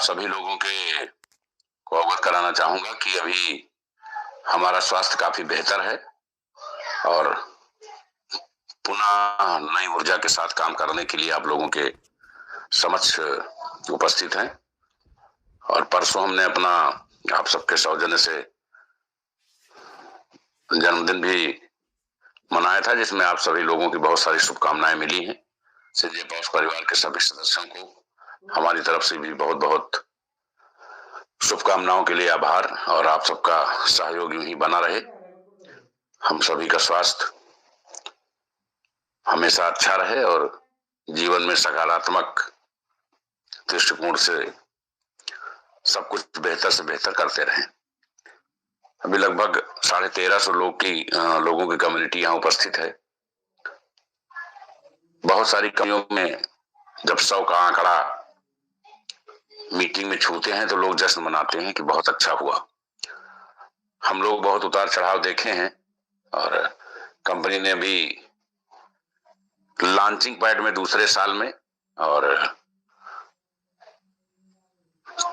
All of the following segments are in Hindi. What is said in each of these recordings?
सभी लोगों के को अवगत कराना चाहूंगा कि अभी हमारा स्वास्थ्य काफी बेहतर है और पुनः नई ऊर्जा के साथ काम करने के लिए आप लोगों के समक्ष उपस्थित हैं। और परसों हमने अपना आप सबके सौजन्य से जन्मदिन भी मनाया था, जिसमें आप सभी लोगों की बहुत सारी शुभकामनाएं मिली हैं। संजय पॉज परिवार के सभी सदस्यों को हमारी तरफ से भी बहुत बहुत शुभकामनाओं के लिए आभार और आप सबका सहयोग यूं ही बना रहे। हम सभी का स्वास्थ्य हमेशा अच्छा रहे और जीवन में सकारात्मक दृष्टिकोण से सब कुछ बेहतर से बेहतर करते रहें। अभी लगभग 1350 लोगों की कम्युनिटी यहाँ उपस्थित है। बहुत सारी कंपनियों में जब 100 का आंकड़ा मीटिंग में छूते हैं तो लोग जश्न मनाते हैं कि बहुत अच्छा हुआ। हम लोग बहुत उतार चढ़ाव देखे हैं और कंपनी ने अभी लॉन्चिंग पैड में दूसरे साल में और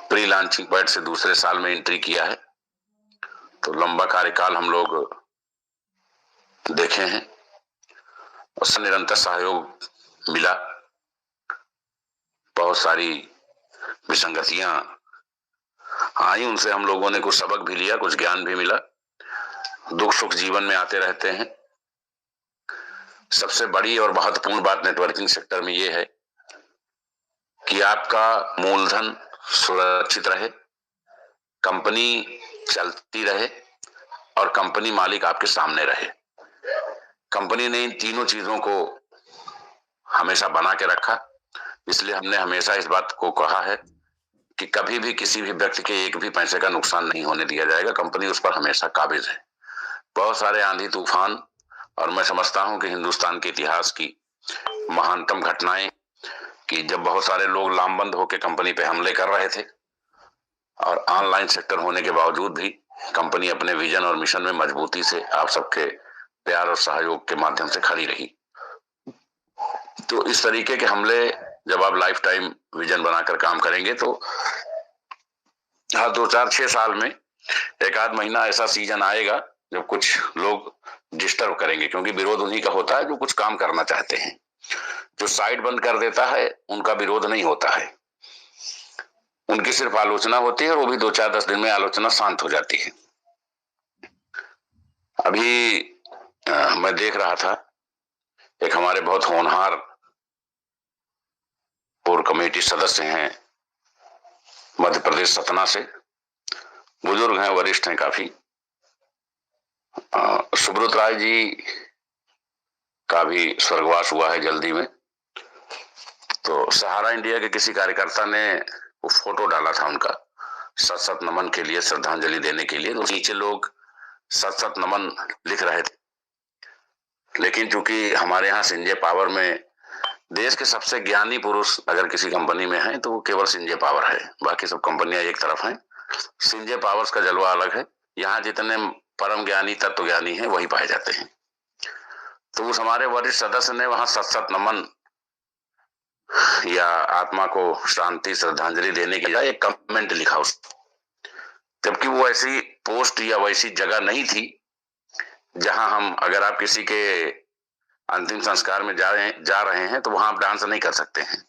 प्री लॉन्चिंग पैड से दूसरे साल में एंट्री किया है। तो लंबा कार्यकाल हम लोग देखे हैं, उससे निरंतर सहयोग मिला। बहुत सारी विसंगतियां आई, उनसे हम लोगों ने कुछ सबक भी लिया, कुछ ज्ञान भी मिला। दुख सुख जीवन में आते रहते हैं। सबसे बड़ी और महत्वपूर्ण बात नेटवर्किंग सेक्टर में यह है कि आपका मूलधन सुरक्षित रहे, कंपनी चलती रहे और कंपनी मालिक आपके सामने रहे। कंपनी ने इन तीनों चीजों को हमेशा बना के रखा, इसलिए हमने हमेशा इस बात को कहा है कि कभी भी किसी भी व्यक्ति के एक भी पैसे का नुकसान नहीं होने दिया जाएगा। कंपनी उस पर हमेशा काबिज है। बहुत सारे आंधी तूफान और मैं समझता हूं कि हिंदुस्तान के इतिहास की महानतम घटनाएं कि जब बहुत सारे लोग लामबंद होकर कंपनी पे हमले कर रहे थे और ऑनलाइन सेक्टर होने के बावजूद भी कंपनी अपने विजन और मिशन में मजबूती से आप सबके प्यार और सहयोग के माध्यम से खड़ी रही। तो इस तरीके के हमले जब आप लाइफ टाइम विजन बनाकर काम करेंगे तो हर 2-4-6 साल में एक आध महीना ऐसा सीजन आएगा जब कुछ लोग डिस्टर्ब करेंगे, क्योंकि विरोध उन्हीं का होता है जो कुछ काम करना चाहते हैं। जो साइट बंद कर देता है उनका विरोध नहीं होता है, उनकी सिर्फ आलोचना होती है और वो भी 2-4-10 दिन में आलोचना शांत हो जाती है। अभी मैं देख रहा था एक हमारे बहुत होनहार कोर कमेटी सदस्य हैं मध्य प्रदेश सतना से, बुजुर्ग हैं, वरिष्ठ हैं काफी। सुब्रत राय जी का भी स्वर्गवास हुआ है जल्दी में। तो सहारा इंडिया के किसी कार्यकर्ता ने वो फोटो डाला था उनका सत नमन के लिए, श्रद्धांजलि देने के लिए। तो नीचे लोग सत नमन लिख रहे थे, लेकिन चूंकि हमारे यहाँ संजय पावर में देश के सबसे ज्ञानी पुरुष अगर किसी कंपनी में है तो वो केवल संजय पावर है, बाकी सब कंपनियां एक तरफ हैं। संजय पावर्स का जलवा अलग है। यहाँ जितने परम ज्ञानी तत्व ज्ञानी हैं वही पाए जाते हैं। तो उस हमारे वरिष्ठ सदस्य ने वहां सत नमन या आत्मा को शांति श्रद्धांजलि देने के लिए एक कमेंट लिखा उस, जबकि वो ऐसी पोस्ट या वैसी जगह नहीं थी जहां हम, अगर आप किसी के अंतिम संस्कार में जा रहे हैं तो वहां आप डांस नहीं कर सकते हैं।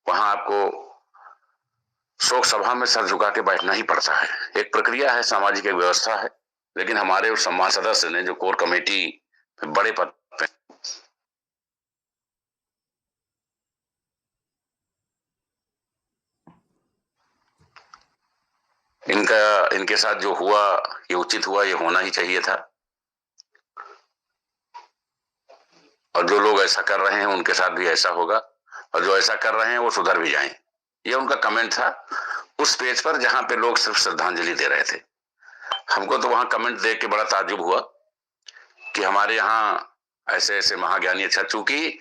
वहां आपको शोक सभा में सर झुका के बैठना ही पड़ता है। एक प्रक्रिया है, सामाजिक एक व्यवस्था है। लेकिन हमारे उस सम्मान सदस्य ने जो कोर कमेटी बड़े पद पे, इनके साथ जो हुआ ये उचित हुआ, ये होना ही चाहिए था। और जो लोग ऐसा कर रहे हैं उनके साथ भी ऐसा होगा, और जो ऐसा कर रहे हैं वो सुधर भी जाएं। ये उनका कमेंट था उस पेज पर जहां पे लोग सिर्फ श्रद्धांजलि दे रहे थे। हमको तो वहां कमेंट देख के बड़ा ताज्जुब हुआ कि हमारे यहाँ ऐसे ऐसे महाज्ञानी। अच्छा, चूंकि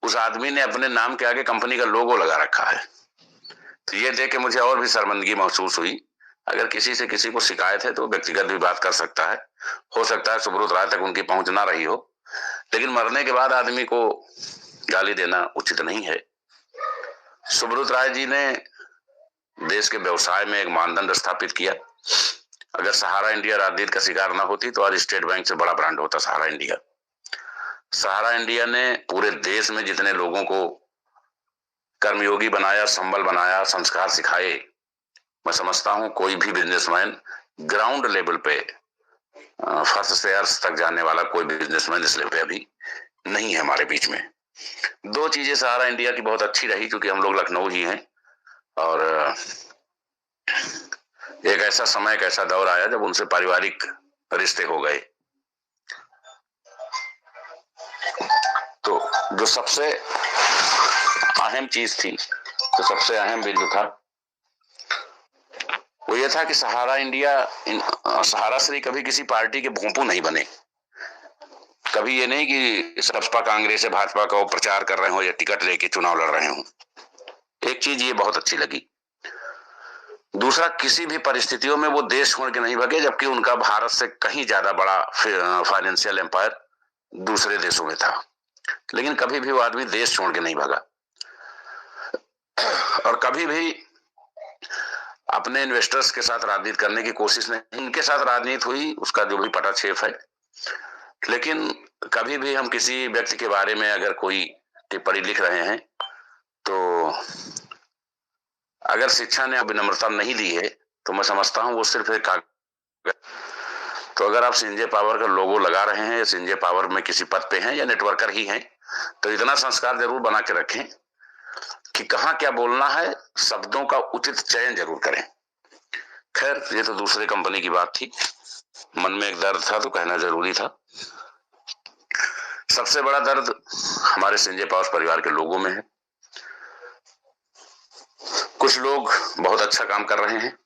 उस आदमी ने अपने नाम के आगे कंपनी का लोगो लगा रखा है, तो ये देख के मुझे और भी शर्मिंदगी महसूस हुई। अगर किसी से किसी को शिकायत है तो व्यक्तिगत भी बात कर सकता है। हो सकता है सुब्रत राय तक उनकी पहुंच ना रही हो, लेकिन मरने के बाद आदमी को गाली देना उचित नहीं है। सुब्रत राय जी ने देश के व्यवसाय में एक मानदंड स्थापित किया। अगर सहारा इंडिया राजनीति का शिकार ना होती तो आज स्टेट बैंक से बड़ा ब्रांड होता सहारा इंडिया। सहारा इंडिया ने पूरे देश में जितने लोगों को कर्मयोगी बनाया, संबल बनाया, संस्कार सिखाए, मैं समझता हूं कोई भी बिजनेसमैन ग्राउंड लेवल पे फर्स्ट से अर्श तक जाने वाला कोई बिजनेसमैन इस लेवल पे अभी नहीं है हमारे बीच में। दो चीजें सहारा इंडिया की बहुत अच्छी रही, क्योंकि हम लोग लखनऊ ही हैं और एक ऐसा समय, एक ऐसा दौर आया जब उनसे पारिवारिक रिश्ते हो गए। तो जो सबसे अहम चीज थी, जो सबसे अहम बिंदु था, वो ये था कि सहारा इंडिया, सहारा श्री कभी किसी पार्टी के भोंपू नहीं बने। कभी ये नहीं कि सपा कांग्रेस या भाजपा का वो प्रचार कर रहे हो या टिकट लेके चुनाव लड़ रहे हो। एक चीज ये बहुत अच्छी लगी। दूसरा, किसी भी परिस्थितियों में वो देश छोड़ के नहीं भागे, जबकि उनका भारत से कहीं ज्यादा बड़ा फाइनेंशियल एम्पायर दूसरे देशों में था, लेकिन कभी भी वो आदमी देश छोड़ के नहीं भागा। और कभी भी अपने इन्वेस्टर्स के साथ राजनीति करने की कोशिश नहीं। इनके साथ राजनीति हुई, उसका जो भी पटाक्षेप है, लेकिन कभी भी हम किसी व्यक्ति के बारे में अगर कोई टिप्पणी लिख रहे हैं तो अगर शिक्षा ने विनम्रता नहीं दी है तो मैं समझता हूं वो सिर्फ एक कागज। तो अगर आप सिंजे पावर का लोगो लगा रहे हैं, सिंजे पावर में किसी पद पे हैं या नेटवर्कर ही हैं, तो इतना संस्कार जरूर बना के रखें कि कहाँ क्या बोलना है, शब्दों का उचित चयन जरूर करें। खैर, ये तो दूसरे कंपनी की बात थी, मन में एक दर्द था तो कहना जरूरी था। सबसे बड़ा दर्द हमारे सिंजे पावर परिवार के लोगों में है। कुछ लोग बहुत अच्छा काम कर रहे हैं,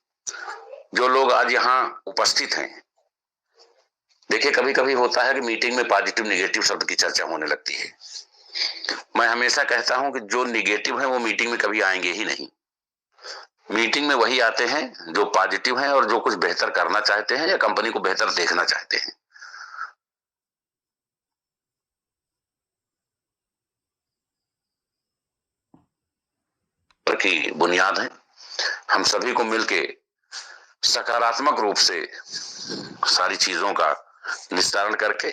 जो लोग आज यहाँ उपस्थित हैं। देखिए, कभी कभी होता है कि मीटिंग में पॉजिटिव निगेटिव शब्द की चर्चा होने लगती है। मैं हमेशा कहता हूं कि जो निगेटिव है वो मीटिंग में कभी आएंगे ही नहीं। मीटिंग में वही आते हैं जो पॉजिटिव हैं और जो कुछ बेहतर करना चाहते हैं या कंपनी को बेहतर देखना चाहते हैं। की बुनियाद है। हम सभी को मिलके सकारात्मक रूप से सारी चीजों का निस्तारण करके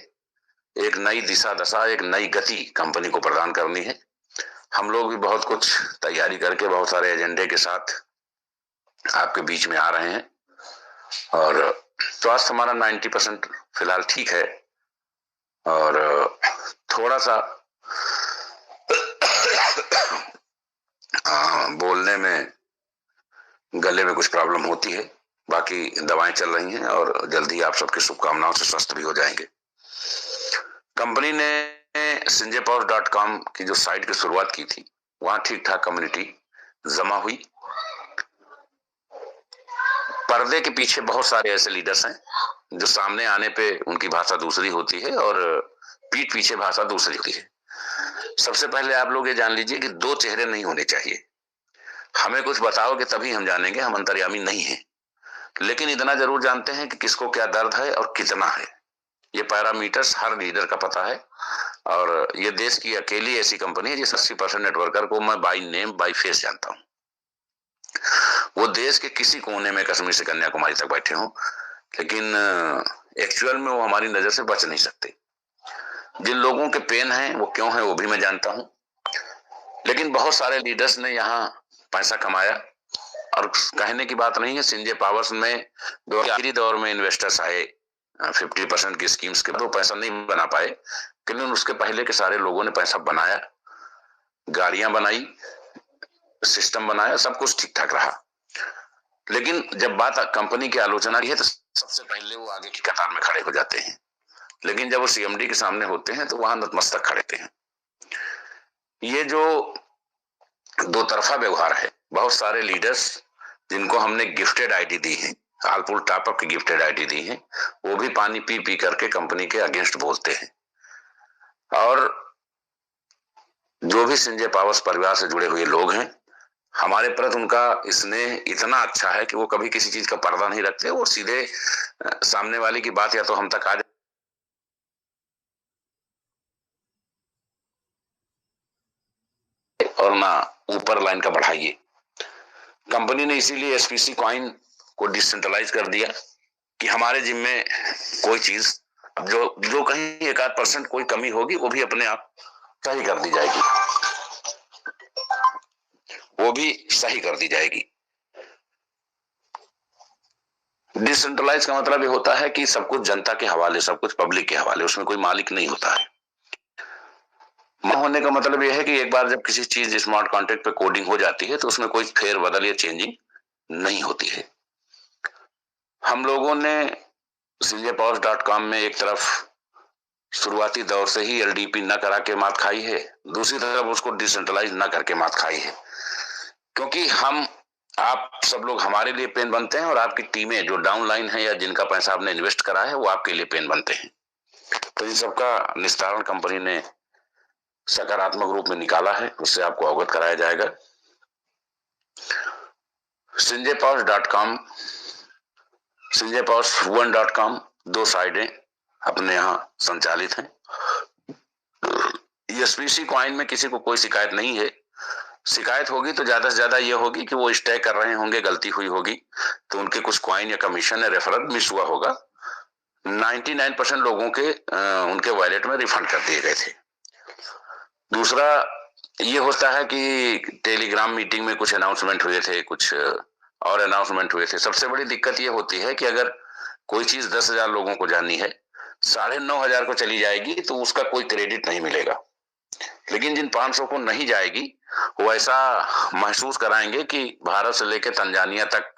एक नई दिशा दशा, एक नई गति कंपनी को प्रदान करनी है। हम लोग भी बहुत कुछ तैयारी करके बहुत सारे एजेंडे के साथ आपके बीच में आ रहे हैं और स्वास्थ्य हमारा 90% फिलहाल ठीक है और थोड़ा सा बोलने में, गले में कुछ प्रॉब्लम होती है। बाकी दवाएं चल रही हैं और जल्दी आप सबकी शुभकामनाओं से स्वस्थ भी हो जाएंगे। कंपनी ने sinjepower.com की जो साइट की शुरुआत की थी, वहां ठीक ठाक कम्युनिटी जमा हुई। पर्दे के पीछे बहुत सारे ऐसे लीडर्स हैं जो सामने आने पे उनकी भाषा दूसरी होती है और पीठ पीछे भाषा दूसरी होती है। सबसे पहले आप लोग ये जान लीजिए कि दो चेहरे नहीं होने चाहिए। हमें कुछ बताओगे तभी हम जानेंगे, हम अंतर्यामी नहीं हैं, लेकिन इतना जरूर जानते हैं कि किसको क्या दर्द है और कितना है। ये पैरामीटर्स हर लीडर का पता है और ये देश की अकेली ऐसी कंपनी है जिस 80% नेटवर्कर को मैं बाय नेम बाय फेस जानता हूं। वो देश के किसी कोने में, कश्मीर से कन्याकुमारी तक बैठे हों, लेकिन एक्चुअल में वो हमारी नजर से बच नहीं सकते। जिन लोगों के पेन हैं वो क्यों है वो भी मैं जानता हूं। लेकिन बहुत सारे लीडर्स ने यहाँ पैसा कमाया और कहने की बात नहीं है। सिंजे पावर्स में आखिरी दौर में इन्वेस्टर्स आए 50% की स्कीम्स के, तो पैसा नहीं बना पाए, लेकिन उसके पहले के सारे लोगों ने पैसा बनाया, गाड़ियां बनाई, सिस्टम बनाया, सब कुछ ठीक ठाक रहा। लेकिन जब बात कंपनी की आलोचना की है तो सबसे पहले वो आगे की कतार में खड़े हो जाते हैं, लेकिन जब वो सीएमडी के सामने होते हैं तो वहां नतमस्तक खड़े होते हैं। ये जो दो तरफा व्यवहार है, बहुत सारे लीडर्स जिनको हमने गिफ्टेड आईडी दी है, आलपुल टॉपअप की गिफ्टेड आईडी दी है, वो भी पानी पी पी करके कंपनी के अगेंस्ट बोलते हैं। और जो भी सिंजे पावर्स परिवार से जुड़े हुए लोग हैं, हमारे प्रति उनका स्नेह इतना अच्छा है कि वो कभी किसी चीज का पर्दा नहीं रखते। वो सीधे सामने वाले की बात या तो हम तक आ जाए और ना ऊपर लाइन का बढ़ाइए। कंपनी ने इसीलिए एसपीसी कॉइन को डिसेंट्रलाइज कर दिया कि हमारे जिम्मे कोई चीज जो कहीं 1-8% कोई कमी होगी वो भी अपने आप सही कर दी जाएगी, वो भी सही कर दी जाएगी। डिसेंट्रलाइज का मतलब ये होता है कि सब कुछ जनता के हवाले, सब कुछ पब्लिक के हवाले, उसमें कोई मालिक नहीं होता है। होने का मतलब यह है कि एक बार जब किसी चीज स्मार्ट कॉन्ट्रैक्ट पे कोडिंग हो जाती है तो उसमें कोई फेर बदल या चेंजिंग नहीं होती है। हम लोगों ने CinjaPower.com में एक तरफ शुरुआती दौर से ही LDP न करा के मात खाई है, दूसरी तरफ उसको डिसेंट्रलाइज न करके मात खाई है, क्योंकि हम आप सब लोग हमारे लिए पेन बनते हैं और आपकी टीमें जो डाउनलाइन है या जिनका पैसा आपने इन्वेस्ट करा है वो आपके लिए पेन बनते हैं। तो इन सबका निस्तारण कंपनी ने सकारात्मक रूप में निकाला है, उससे आपको अवगत कराया जाएगा। CinjaPower.com, CinjaPower1.com 2 साइटें अपने यहाँ संचालित हैं। एसपीसी कॉइन में किसी को कोई शिकायत नहीं है। शिकायत होगी तो ज्यादा से ज्यादा यह होगी कि वो स्टे कर रहे होंगे, गलती हुई होगी तो उनके कुछ कॉइन या कमीशन या रेफरल मिस हुआ होगा। 99% लोगों के उनके वॉलेट में रिफंड कर दिए गए थे। दूसरा ये होता है कि टेलीग्राम मीटिंग में कुछ अनाउंसमेंट हुए थे, कुछ और अनाउंसमेंट हुए थे। सबसे बड़ी दिक्कत ये होती है कि अगर कोई चीज 10,000 लोगों को जाननी है, 9,500 को चली जाएगी तो उसका कोई क्रेडिट नहीं मिलेगा, लेकिन जिन 500 को नहीं जाएगी वो ऐसा महसूस कराएंगे कि भारत से लेकर तंजानिया तक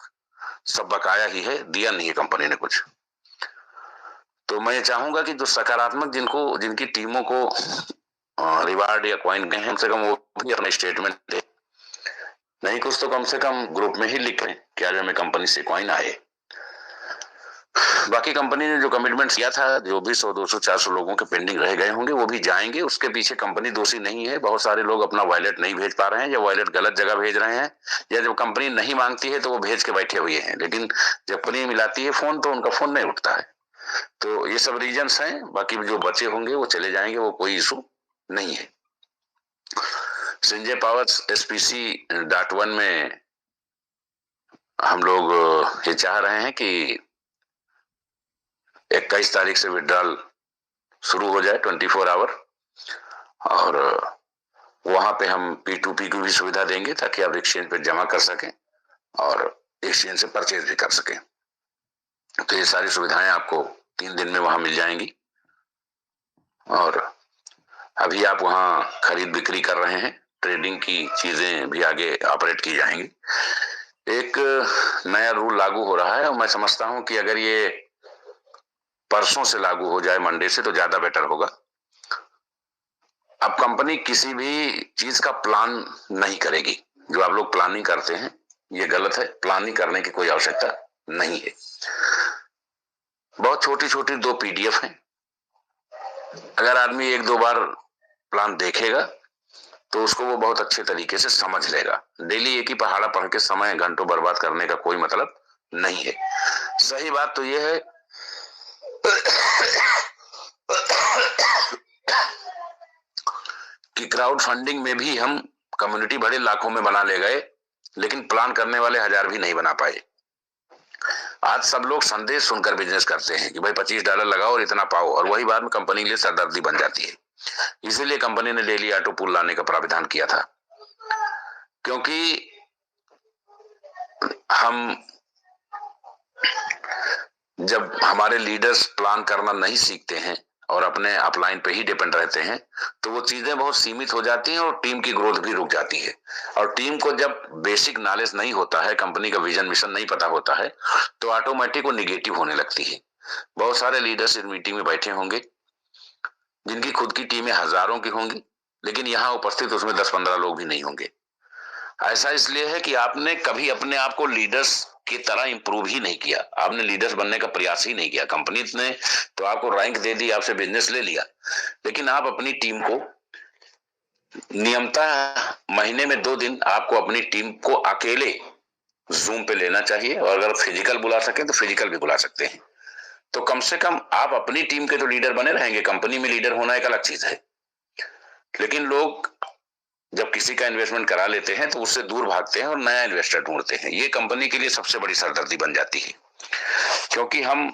सब बकाया ही है, दिया नहीं है कंपनी ने कुछ। तो मैं चाहूंगा कि जो सकारात्मक जिनकी टीमों को रिवार्ड या कॉइन गए हैं, कम से कम वो भी अपना स्टेटमेंट दे, नहीं कुछ तो कम से कम ग्रुप में ही लिख लें कि आज हमें कंपनी से कॉइन आए। बाकी कंपनी ने जो कमिटमेंट किया था, जो भी 100, 200, 400 लोगों के पेंडिंग रह गए होंगे वो भी जाएंगे। उसके पीछे कंपनी दोषी नहीं है। बहुत सारे लोग अपना वॉलेट नहीं भेज पा रहे हैं या वॉलेट गलत जगह भेज रहे हैं, या जब कंपनी नहीं मांगती है तो वो भेज के बैठे हुए हैं, लेकिन जब कंपनी मिलाती है फोन तो उनका फोन नहीं उठता है। तो ये सब रीजंस हैं। बाकी जो बचे होंगे वो चले जाएंगे, वो कोई इशू नहीं है। CinjaPower SPC.1 में हम लोग ये चाह रहे हैं कि 21 तारीख से विड्रॉल शुरू हो जाए 24 आवर, और वहां पे हम P2P की भी सुविधा देंगे ताकि आप एक्सचेंज पे जमा कर सकें और एक्सचेंज से परचेज भी कर सकें। तो ये सारी सुविधाएं आपको 3 दिन में वहां मिल जाएंगी, और अभी आप वहां खरीद बिक्री कर रहे हैं, ट्रेडिंग की चीजें भी आगे ऑपरेट की जाएंगी। एक नया रूल लागू हो रहा है और मैं समझता हूं कि अगर ये परसों से लागू हो जाए, मंडे से, तो ज्यादा बेटर होगा। अब कंपनी किसी भी चीज का प्लान नहीं करेगी। जो आप लोग प्लानिंग करते हैं ये गलत है, प्लानिंग करने की कोई आवश्यकता नहीं है। बहुत छोटी छोटी 2 PDF हैं, अगर आदमी 1-2 बार प्लान देखेगा तो उसको वो बहुत अच्छे तरीके से समझ लेगा। डेली एक ही पहाड़ा पढ़ के समय घंटों बर्बाद करने का कोई मतलब नहीं है। सही बात तो ये है कि क्राउड फंडिंग में भी हम कम्युनिटी बड़े लाखों में बना ले गए, लेकिन प्लान करने वाले 1000 भी नहीं बना पाए। आज सब लोग संदेश सुनकर बिजनेस करते हैं कि भाई $25 लगाओ और इतना पाओ, और वही बाद में कंपनी के लिए सरदर्दी बन जाती है। इसीलिए कंपनी ने डेली ऑटो पूल लाने का प्राविधान किया था, क्योंकि हम जब हमारे लीडर्स प्लान करना नहीं सीखते हैं और अपने अपलाइन पे ही डिपेंड रहते हैं तो वो चीजें बहुत सीमित हो जाती हैं और टीम की ग्रोथ भी रुक जाती है। और टीम को जब बेसिक नॉलेज नहीं होता है, कंपनी का विजन मिशन नहीं पता होता है, तो ऑटोमेटिक वो निगेटिव होने लगती है। बहुत सारे लीडर्स इस मीटिंग में बैठे होंगे जिनकी खुद की टीमें हजारों की होंगी, लेकिन यहाँ उपस्थित उसमें 10-15 लोग भी नहीं होंगे। ऐसा इसलिए है कि आपने कभी अपने आप को लीडर्स की तरह इंप्रूव ही नहीं किया, आपने लीडर्स बनने का प्रयास ही नहीं किया। कंपनी ने तो आपको रैंक दे दी, आपसे बिजनेस ले लिया, लेकिन आप अपनी टीम को नियमतः महीने में 2 दिन आपको अपनी टीम को अकेले जूम पे लेना चाहिए, और अगर फिजिकल बुला सके तो फिजिकल भी बुला सकते हैं। तो कम से कम आप अपनी टीम के तो लीडर बने रहेंगे। कंपनी में लीडर होना एक अलग चीज है, लेकिन लोग जब किसी का इन्वेस्टमेंट करा लेते हैं तो उससे दूर भागते हैं और नया इन्वेस्टर ढूंढते हैं। ये कंपनी के लिए सबसे बड़ी सरदर्दी बन जाती है, क्योंकि हम,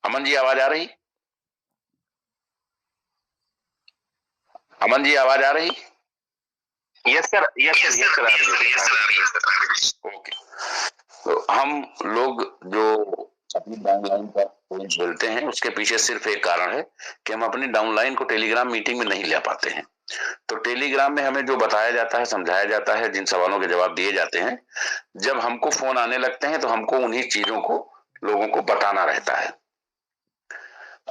अमन जी आवाज आ रही? अमन जी आवाज आ रही? Yes sir, yes sir, yes sir, आ रही है। ओके। तो हम लोग जो अपनी डाउनलाइन का कोई बोलते हैं, उसके पीछे सिर्फ एक कारण है कि हम अपनी डाउनलाइन को टेलीग्राम मीटिंग में नहीं ले पाते हैं। तो टेलीग्राम में हमें जो बताया जाता है, समझाया जाता है, जिन सवालों के जवाब दिए जाते हैं, जब हमको फोन आने लगते हैं तो हमको उन्हीं चीजों को लोगों को बताना रहता है।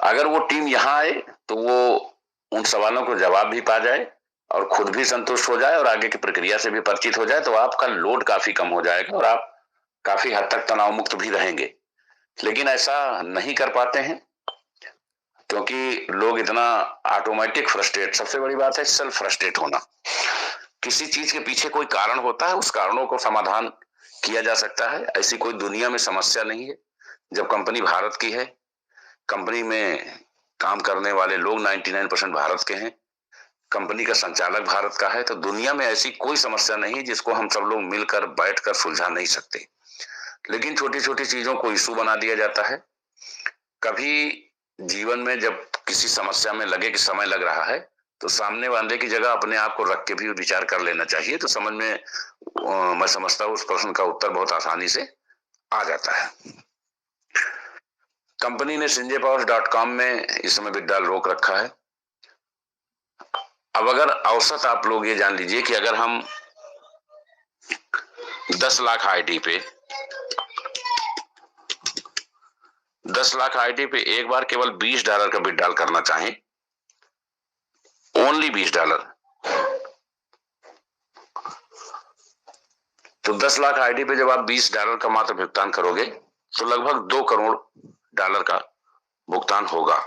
अगर वो टीम यहाँ आए तो वो उन सवालों को जवाब भी पा जाए और खुद भी संतुष्ट हो जाए और आगे की प्रक्रिया से भी परिचित हो जाए, तो आपका लोड काफी कम हो जाएगा और आप काफी हद तक तनाव मुक्त भी रहेंगे। लेकिन ऐसा नहीं कर पाते हैं क्योंकि लोग इतना ऑटोमेटिक फ्रस्ट्रेट, सबसे बड़ी बात है सेल्फ फ्रस्ट्रेट होना। किसी चीज के पीछे कोई कारण होता है, उस कारणों को समाधान किया जा सकता है। ऐसी कोई दुनिया में समस्या नहीं है। जब कंपनी भारत की है, कंपनी में काम करने वाले लोग 99% भारत के हैं, कंपनी का संचालक भारत का है, तो दुनिया में ऐसी कोई समस्या नहीं है जिसको हम सब लोग मिलकर बैठकर सुलझा नहीं सकते। लेकिन छोटी छोटी चीजों को इशू बना दिया जाता है। कभी जीवन में जब किसी समस्या में लगे कि समय लग रहा है, तो सामने वाले की जगह अपने आप को रख के भी विचार कर लेना चाहिए, तो समझ में मैं समझता हूँ उस प्रश्न का उत्तर बहुत आसानी से आ जाता है। कंपनी ने sanjaypowers.com में इस समय विड्रॉल रोक रखा है। अब अगर औसत आप लोग ये जान लीजिए कि अगर हम 10 लाख आईडी पे 10 लाख आईडी पे एक बार केवल $20 का विड्रॉल करना चाहें, ओनली $20, तो 10 लाख आईडी पे जब आप $20 का मात्र भुगतान करोगे तो लगभग $2 करोड़ का भुगतान होगा।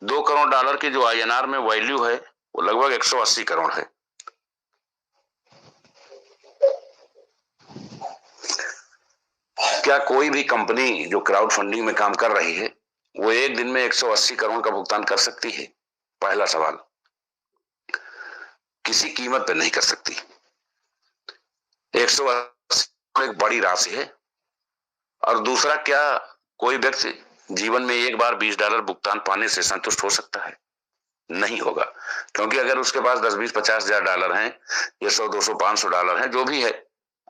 $2 करोड़ की जो INR में वैल्यू है वो लगभग 180 करोड़ है। क्या कोई भी कंपनी जो क्राउड फंडिंग में काम कर रही है वो एक दिन में 180 करोड़ का भुगतान कर सकती है? पहला सवाल, किसी कीमत पे नहीं कर सकती। 180 एक बड़ी राशि है। और दूसरा, क्या कोई व्यक्ति जीवन में एक बार $20 भुगतान पाने से संतुष्ट हो सकता है? नहीं होगा, क्योंकि अगर उसके पास 10, 20, 50 हजार डॉलर हैं या 100, 200, $500 हैं, जो भी है,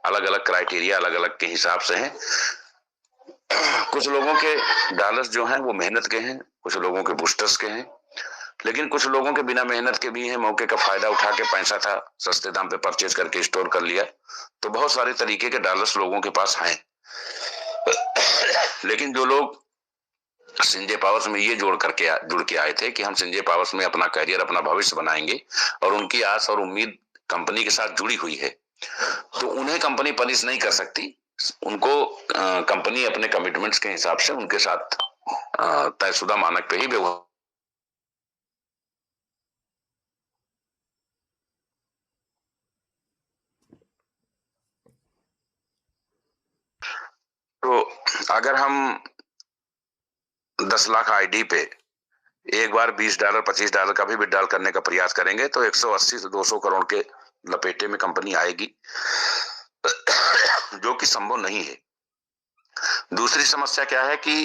अलग अलग क्राइटेरिया अलग अलग के हिसाब से हैं। कुछ लोगों के डॉलर्स जो हैं वो मेहनत के हैं, कुछ लोगों के बूस्टर्स के हैं, लेकिन कुछ लोगों के बिना मेहनत के भी हैं, मौके का फायदा उठा के पैसा था सस्ते दाम पे परचेज करके स्टोर कर लिया। तो बहुत सारे तरीके के डॉलर्स लोगों के पास हैं। लेकिन जो लोग संजय पावर्स में ये जुड़ के आए थे कि हम संजय पावर्स में अपना करियर, अपना भविष्य बनाएंगे, और उनकी आस और उम्मीद कंपनी के साथ जुड़ी हुई है, तो उन्हें कंपनी पनिश नहीं कर सकती। उनको कंपनी अपने कमिटमेंट्स के हिसाब से उनके साथ तयशुदा मानक पे ही व्यवहार। तो अगर हम 10 लाख आईडी पे एक बार $20, $25 का भी विड्रॉल करने का प्रयास करेंगे तो 180 से 200 करोड़ के लपेटे में कंपनी आएगी, जो कि संभव नहीं है। दूसरी समस्या क्या है कि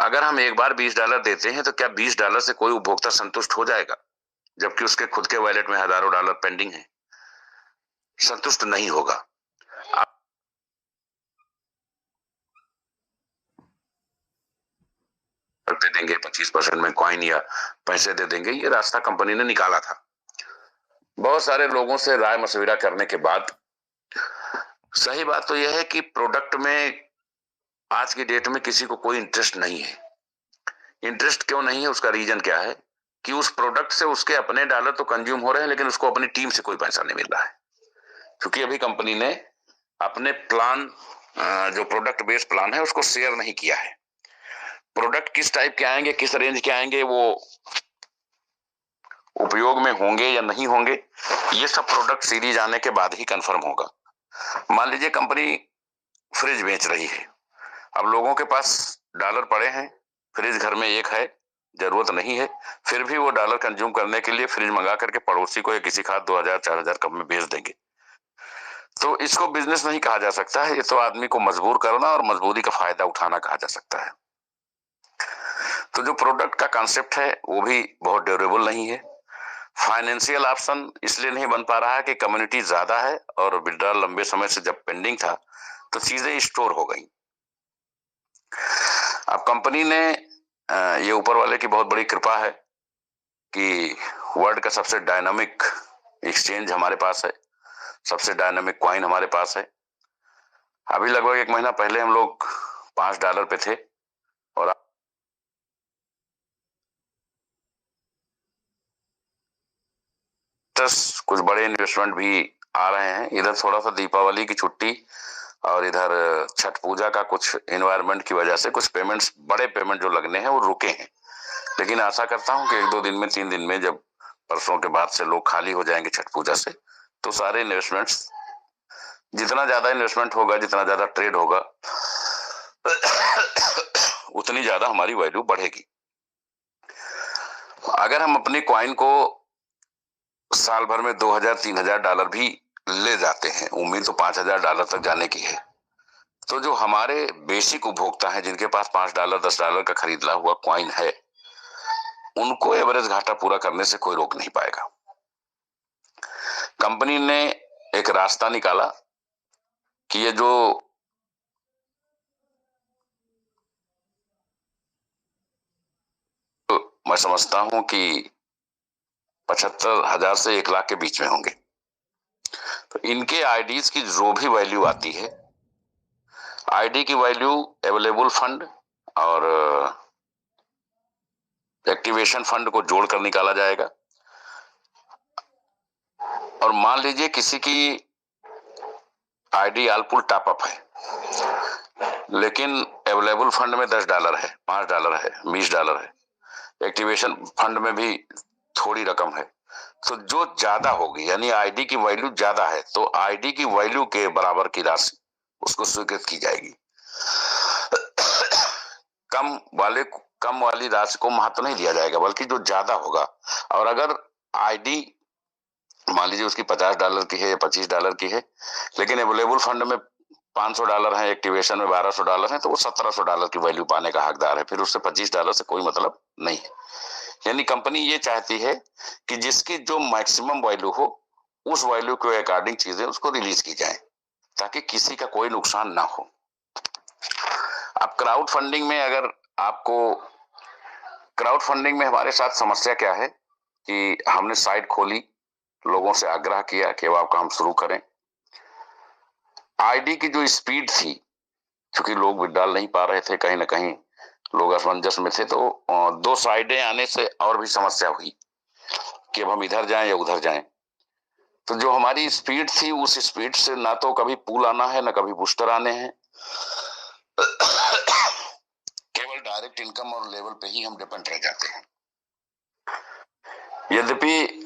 अगर हम एक बार $20 देते हैं तो क्या $20 से कोई उपभोक्ता संतुष्ट हो जाएगा, जबकि उसके खुद के वॉलेट में हजारों डॉलर पेंडिंग है? संतुष्ट नहीं होगा। दे देंगे 25% में कॉइन या पैसे दे देंगे, ये रास्ता कंपनी ने निकाला था। बहुत सारे लोगों से राय मशविरा करने के बाद सही बात तो यह है कि प्रोडक्ट में आज की डेट में किसी को कोई इंटरेस्ट नहीं है। इंटरेस्ट क्यों नहीं है, उसका रीजन क्या है कि उस प्रोडक्ट से उसके अपने डॉलर तो कंज्यूम हो रहे हैं, लेकिन उसको अपनी टीम से कोई पैसा नहीं मिल रहा है। क्योंकि अभी कंपनी ने अपने प्लान, जो प्रोडक्ट बेस्ड प्लान है, उसको शेयर नहीं किया है। प्रोडक्ट किस टाइप के आएंगे, किस रेंज के आएंगे, वो उपयोग में होंगे या नहीं होंगे, ये सब प्रोडक्ट सीरीज आने के बाद ही कंफर्म होगा। मान लीजिए कंपनी फ्रिज बेच रही है, अब लोगों के पास डॉलर पड़े हैं, फ्रिज घर में एक है, जरूरत नहीं है, फिर भी वो डॉलर कंज्यूम करने के लिए फ्रिज मंगा करके पड़ोसी को या किसी खास 2000-4000 कम में भेज देंगे। तो इसको बिजनेस नहीं कहा जा सकता है, ये तो आदमी को मजबूर करना और मजबूरी का फायदा उठाना कहा जा सकता है। तो जो प्रोडक्ट का कॉन्सेप्ट है वो भी बहुत ड्यूरेबल नहीं है। फाइनेंशियल ऑप्शन इसलिए नहीं बन पा रहा है कि कम्युनिटी ज्यादा है और विड्रॉल लंबे समय से जब पेंडिंग था तो चीजें स्टोर हो गई। अब कंपनी ने ये ऊपर वाले की बहुत बड़ी कृपा है कि वर्ल्ड का सबसे डायनामिक एक्सचेंज हमारे पास है, सबसे डायनामिक कॉइन हमारे पास है। अभी लगभग 1 महीना पहले हम लोग $5 पे थे और कुछ बड़े इन्वेस्टमेंट भी आ रहे हैं। इधर थोड़ा सा दीपावली की छुट्टी और इधर छठ पूजा का कुछ एनवायरनमेंट की वजह से कुछ पेमेंट्स, बड़े पेमेंट जो लगने हैं वो रुके हैं, लेकिन आशा करता हूं कि 1-2 दिन में, 3 दिन में, जब परसों के बाद से लोग खाली हो जाएंगे छठ पूजा से, तो सारे इन्वेस्टमेंट्स, जितना ज्यादा इन्वेस्टमेंट होगा, जितना ज्यादा ट्रेड होगा, उतनी ज्यादा हमारी वैल्यू बढ़ेगी। अगर हम अपने कॉइन को साल भर में $2000-3000 भी ले जाते हैं, उम्मीद तो $5000 तक जाने की है, तो जो हमारे बेसिक उपभोक्ता हैं जिनके पास $5 $10 का खरीदा हुआ कॉइन है, उनको एवरेज घाटा पूरा करने से कोई रोक नहीं पाएगा। कंपनी ने एक रास्ता निकाला कि ये जो मैं समझता हूं कि 75,000 से 1 लाख के बीच में होंगे, तो इनके आईडीज की जो भी वैल्यू आती है, आईडी की वैल्यू अवेलेबल फंड और एक्टिवेशन फंड को जोड़कर निकाला जाएगा। और मान लीजिए किसी की आईडी आलपुल टॉपअप है, लेकिन अवेलेबल फंड में $10 है, $5 है, $20 है, एक्टिवेशन फंड में भी थोड़ी रकम है, तो जो ज्यादा होगी, यानी आईडी की वैल्यू ज्यादा है, तो आईडी की वैल्यू के बराबर की राशि उसको स्वीकृत की जाएगी। कम वाली राशि को महत्व नहीं दिया जाएगा, बल्कि जो ज्यादा होगा। और अगर आईडी मान लीजिए उसकी $50 की है या $25 की है, लेकिन अवेलेबल फंड में $500 है, एक्टिवेशन में $1200 है, तो वो $1700 की वैल्यू पाने का हकदार है, फिर उससे $25 से कोई मतलब नहीं है। यानी कंपनी ये चाहती है कि जिसकी जो मैक्सिमम वैल्यू हो, उस वैल्यू के अकॉर्डिंग चीजें उसको रिलीज की जाए, ताकि किसी का कोई नुकसान ना हो। अब क्राउड फंडिंग में, अगर आपको क्राउड फंडिंग में हमारे साथ समस्या क्या है कि हमने साइट खोली, लोगों से आग्रह किया कि अब काम शुरू करें। आईडी की जो स्पीड थी, क्योंकि लोग विड्रॉल नहीं पा रहे थे, कहीं ना कहीं लोग असमंजस में थे, तो 2 साइडें आने से और भी समस्या हुई कि अब हम इधर जाएं या उधर जाएं। तो जो हमारी स्पीड थी, उस स्पीड से ना तो कभी पूल आना है, ना कभी बूस्टर आने हैं, केवल डायरेक्ट इनकम और लेवल पे ही हम डिपेंड रह जाते हैं। यद्यपि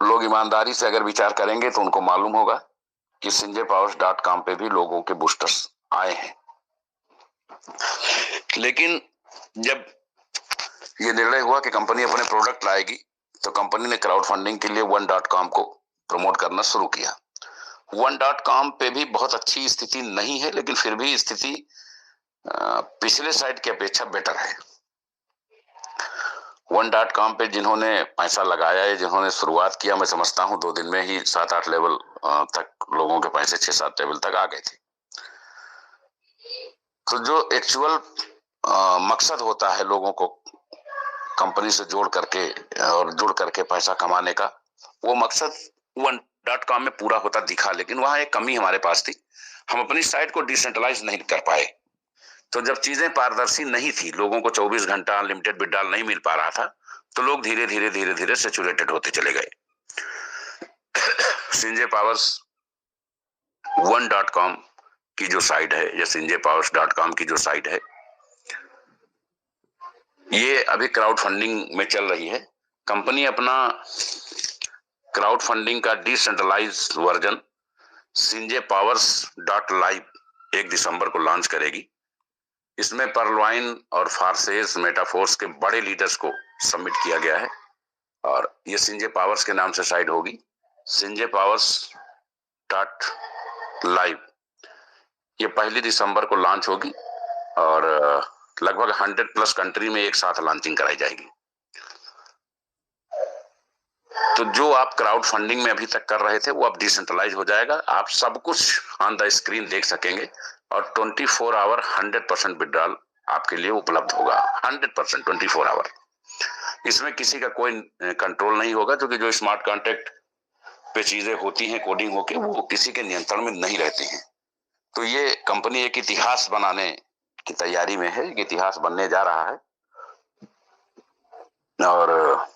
लोग ईमानदारी से अगर विचार करेंगे तो उनको मालूम होगा कि sinjaypowers.com पे भी लोगों के बूस्टर्स आए हैं, लेकिन जब ये निर्णय हुआ कि कंपनी अपने प्रोडक्ट लाएगी, तो कंपनी ने क्राउड फंडिंग के लिए one.com को प्रमोट करना शुरू किया। one.com पे भी बहुत अच्छी स्थिति नहीं है, लेकिन फिर भी स्थिति पिछले साइट की अपेक्षा बेटर है। one.com पे जिन्होंने पैसा लगाया है, जिन्होंने शुरुआत किया, मैं समझता हूं 2 दिन में ही 7-8 लेवल तक लोगों के पैसे 6-7 लेवल तक आ गए थे। तो जो एक्चुअल मकसद होता है लोगों को कंपनी से जोड़ करके पैसा कमाने का, वो मकसद one.com में पूरा होता दिखा, लेकिन वहां एक कमी हमारे पास थी, हम अपनी साइट को डिसेंट्रलाइज नहीं कर पाए। तो जब चीजें पारदर्शी नहीं थी, लोगों को 24 घंटा अनलिमिटेड विड्रॉल नहीं मिल पा रहा था, तो लोग धीरे धीरे सैचुरेटेड होते चले गए। sinjaypowers one.com की जो साइट है, या sinjaypowers.com की जो साइट है, ये अभी क्राउड फंडिंग में चल रही है। कंपनी अपना क्राउड फंडिंग का डिसेंट्रलाइज वर्जन sinjaypowers.live 1 दिसंबर को लॉन्च करेगी। इसमें परलवाइन और फार्सेस मेटाफोर्स के बड़े लीडर्स को सबमिट किया गया है और ये सिंजे पावर्स के नाम से साइट होगी, सिंजे पावर्स .live। ये 1 दिसंबर को लॉन्च होगी और लगभग 100+ कंट्री में एक साथ लॉन्चिंग कराई जाएगी। तो जो आप क्राउड फंडिंग में अभी तक कर रहे थे वो अब डिसेंट्रलाइज हो जाएगा। आप सब कुछ ऑन द स्क्रीन देख सकेंगे और 24 आवर 100% विड्रॉल आपके लिए उपलब्ध होगा। 100% 24 आवर। इसमें किसी का कोई कंट्रोल नहीं होगा, क्योंकि जो स्मार्ट कॉन्ट्रैक्ट पे चीजें होती हैं कोडिंग होके, वो किसी के नियंत्रण में नहीं रहती हैं। तो ये कंपनी एक इतिहास बनाने की तैयारी में है, एक इतिहास बनने जा रहा है। और